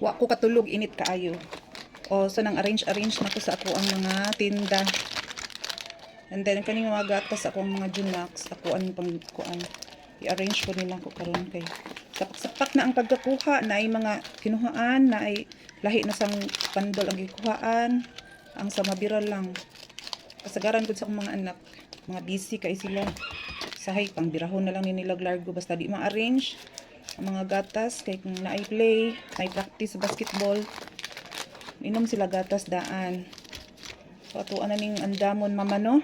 Wa ko katulog, init kaayo. O so nang arrange na ko sa ako ang mga tinda. And then kaning mga gatas ako ang mga Junax, ako ang pang kuan. I-arrange ko nila ko karon kay sapak-sapak na ang pagkakuha na ay mga kinuhaan na ay lahi na sang pandol ang gikuhaan. Ang sa mabira lang. Kasagaran ko sa akong mga anak, mga busy kay sila. Sahay pang birahon na lang ni nila largo basta di ma-arrange ang mga gatas kay kung naay play, ay practice sa basketball. Inom sila gatas daan. So atuan na ning andamon mama no.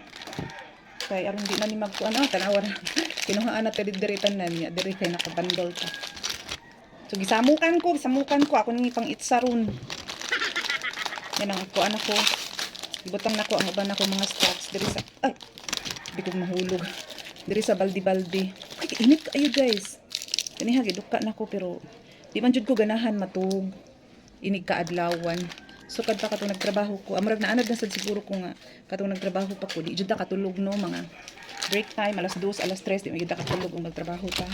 Kay aron di na ni magkuan tanawan. Kinuhaan na diri-diritan na niya, diri kay nakabandol ta. So gisamukan ko ako ning pang itsaron. Yan ang kuan ako. Ibutang nako ang uban nako mga stocks diri sa ay di ko mahulog. Diri sa baldi-baldi. Ay init kayo guys. Kaniha giduka nako pero di man jud ko ganahan matug. Inig kaadlawan. So kadto katong nagtrabaho ko, amurag naanad na sad siguro ko nga katong nagtrabaho pa ko, di jud ta katulog no mga break time alas 2, alas 3 di man jud ta katulog ug magtrabaho ta.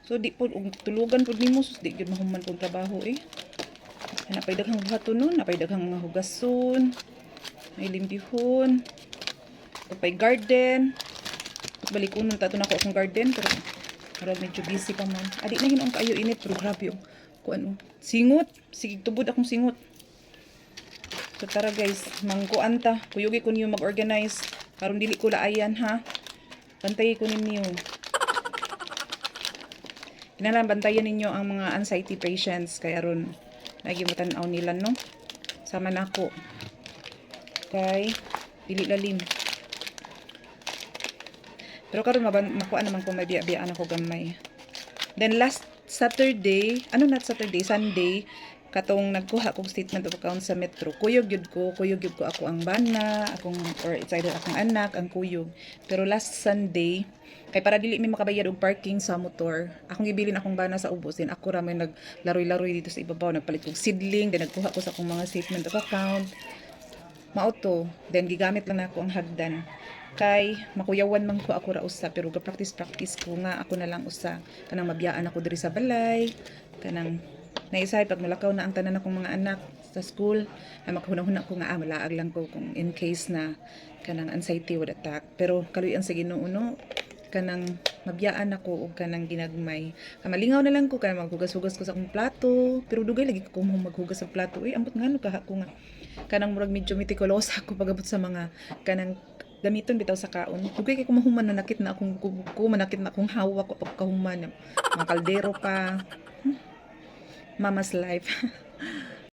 So di po tulugan pud nimo sus di jud mahuman pud trabaho eh. Napay daghang buhaton nun, napay daghang mga hugason, may limpihon, napay garden. Balik unon tato na ko akong garden pero marag medyo busy pa man. Adi na hinong kaayo init pero grabe yung kuan singot, sige tubod akong singot. So tara guys, mangkuan ta. Kuyugi ko niyo mag-organize karon dili ko laayan ha. Bantayi ko ninyo. Kinalan bantayan ninyo ang mga anxiety patients kay aron lagi mo tan-aw nila no. Sama nako. Kay dili lalim. Pero karon makuha naman ko may biya-biyaan ako gamay. Then last Saturday, Sunday, katong nagkuha kong statement of account sa Metro. Kuyog yun ko ako ang bana, or it's either akong anak, ang kuyog. Pero last Sunday, kay para dili mi makabayad og parking sa motor, akong gibilin akong bana sa ubos, din ako ra may naglaroy-laroy dito sa ibabaw, nagpalit kong seedling, then nagkuha ko sa akong mga statement of account. Mauto, then gigamit lang ako ang hagdan. Kay makuyawan man ko ako ra usa pero ga practice ko nga ako na lang usa kanang mabiyaan ako diri sa balay kanang naisay pag mulakaw na ang tanan akong mga anak sa school ay makahunahuna ko nga malaag lang ko kung in case na kanang anxiety would attack pero kaluyan sa Ginoo no kanang mabiyaan ako og kanang ginagmay kamalingaw na lang ko kanang maghugas-hugas ko sa akong plato pero dugay lagi ko maghugas sa plato ambot ngano kaha ko nga kanang murag medyo meticulous ako pagabot sa mga kanang gamiton bitaw sa kaon. Dugay kay kumahuman na nakit na akong kubo, manakit na akong hawak ko pagkahuman. Mga kaldero pa. Mama's life.